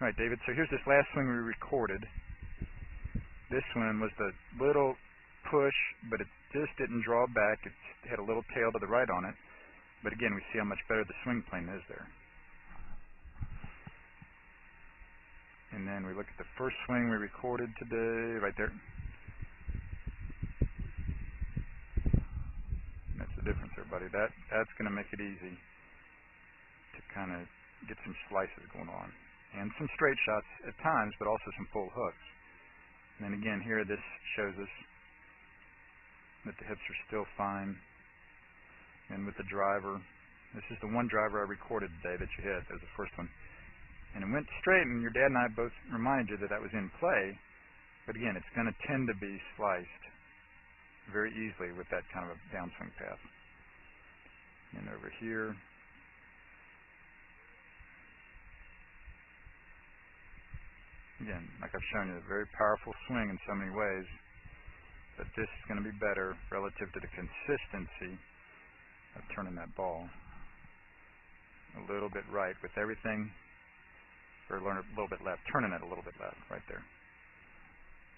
All right, David, so here's this last swing we recorded. This one was the little push, but it just didn't draw back. It had a little tail to the right on it. But again, we see how much better the swing plane is there. And then we look at the first swing we recorded today, right there. That's the difference there, buddy. That's going to make it easy to kind of get some slices going on. And some straight shots at times, but also some full hooks. And then again, here this shows us that the hips are still fine. And with the driver, this is the one driver I recorded today that you hit. That was the first one. And it went straight, and your dad and I both reminded you that that was in play. But again, it's going to tend to be sliced very easily with that kind of a downswing path. And over here, again, like I've shown you, a very powerful swing in so many ways. But this is going to be better relative to the consistency of turning that ball a little bit right with everything, or learn a little bit left, turning it a little bit left right there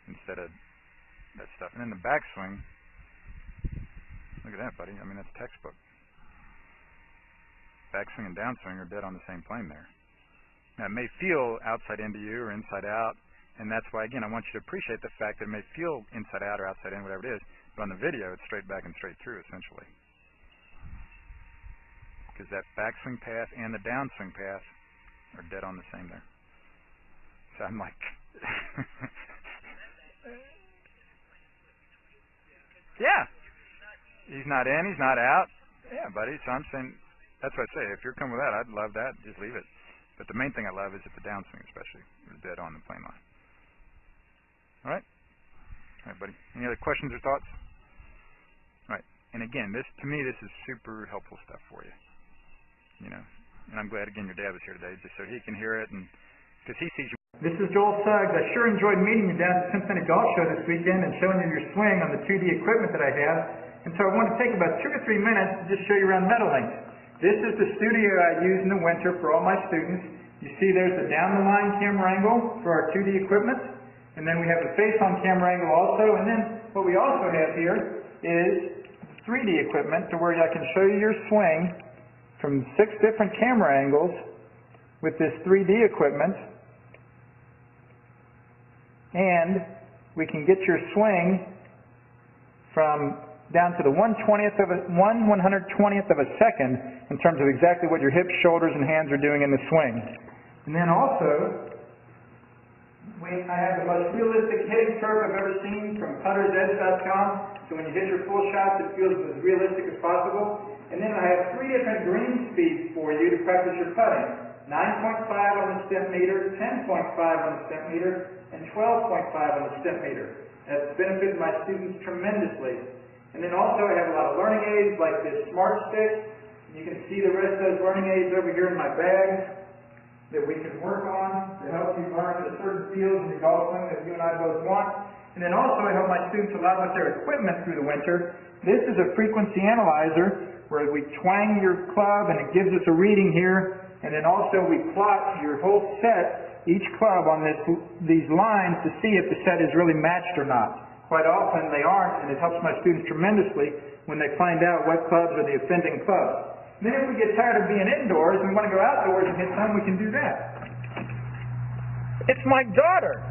instead of that stuff. And then the backswing, look at that, buddy. I mean, that's textbook. Backswing and downswing are dead on the same plane there. Now, it may feel outside into you or inside out, and that's why, again, I want you to appreciate the fact that it may feel inside out or outside in, whatever it is, but on the video, it's straight back and straight through, essentially. Because that backswing path and the downswing path are dead on the same there. So I'm like, yeah. He's not in, he's not out. Yeah, buddy. So I'm saying, that's what I say. If you're coming with that, I'd love that. Just leave it. But the main thing I love is at the downswing, especially. You're dead on the plane line. All right? All right, buddy. Any other questions or thoughts? All right. And again, to me, this is super helpful stuff for you. You know, and I'm glad, again, your dad was here today just so he can hear it, and because he sees you. This is Joel Suggs. I sure enjoyed meeting you down at the Cincinnati Golf Show this weekend and showing you your swing on the 2D equipment that I have. And so I want to take about 2 or 3 minutes to just show you around Meadowlink. This is the studio I use in the winter for all my students. You see there's the down-the-line camera angle for our 2D equipment, and then we have the face-on camera angle also, and then what we also have here is 3D equipment to where I can show you your swing from 6 different camera angles with this 3D equipment, and we can get your swing from down to the 1/120th of a second in terms of exactly what your hips, shoulders, and hands are doing in the swing. And then also, I have the most realistic hitting curve I've ever seen from puttersedge.com. So when you hit your full shots, it feels as realistic as possible. And then I have 3 different green speeds for you to practice your putting. 9.5 on the step meter, 10.5 on the step meter, and 12.5 on the step meter. That's benefited my students tremendously. And then also I have a lot of learning aids like this Smart Stick. You can see the rest of those learning aids over here in my bag that we can work on to help you learn the certain fields in the golf swing that you and I both want. And then also I help my students a lot with their equipment through the winter. This is a frequency analyzer where we twang your club and it gives us a reading here, and then also we plot your whole set, each club on these lines to see if the set is really matched or not. Quite often they aren't, and it helps my students tremendously when they find out what clubs are the offending clubs. Then if we get tired of being indoors and want to go outdoors and hit some, we can do that. It's my daughter!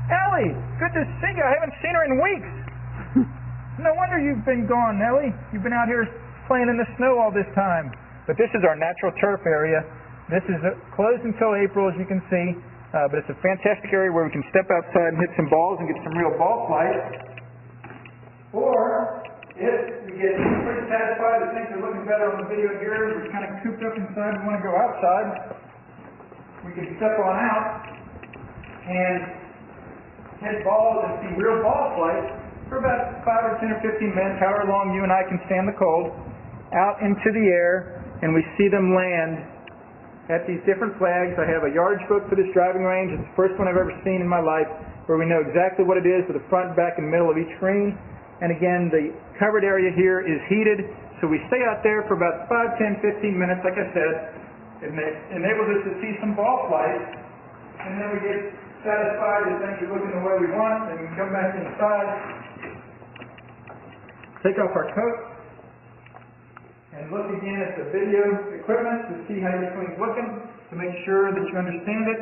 Ellie! Good to see you. I haven't seen her in weeks. No wonder you've been gone, Ellie. You've been out here playing in the snow all this time. But this is our natural turf area. This is closed until April, as you can see. But it's a fantastic area where we can step outside and hit some balls and get some real ball flight. Or, if we get pretty satisfied that things are looking better on the video here, we're kind of cooped up inside and want to go outside, we can step on out and hit balls and see real ball flight for about 5 or 10 or 15 minutes, however long you and I can stand the cold, out into the air, and we see them land at these different flags. I have a yardage book for this driving range. It's the first one I've ever seen in my life where we know exactly what it is with the front, back, and middle of each green. And again, the covered area here is heated, so we stay out there for about 5, 10, 15 minutes, like I said. It enables us to see some ball flight. and then we get satisfied that things are looking the way we want, and we can come back inside, take off our coat, and look again at the video equipment to see how your swing's looking, to make sure that you understand it.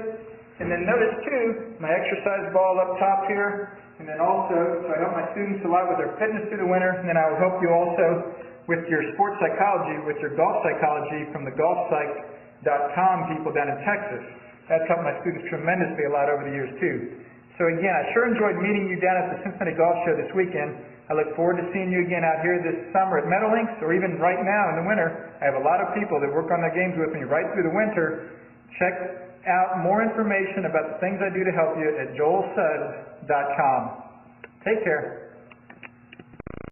And then notice too, my exercise ball up top here, and then also, so I help my students a lot with their fitness through the winter, and then I will help you also with your sports psychology, with your golf psychology from the golfpsych.com people down in Texas. That's helped my students tremendously a lot over the years too. So again, I sure enjoyed meeting you down at the Cincinnati Golf Show this weekend. I look forward to seeing you again out here this summer at Meadowlinks, or even right now in the winter. I have a lot of people that work on their games with me right through the winter. Check out more information about the things I do to help you at joelsuggs.com. Take care.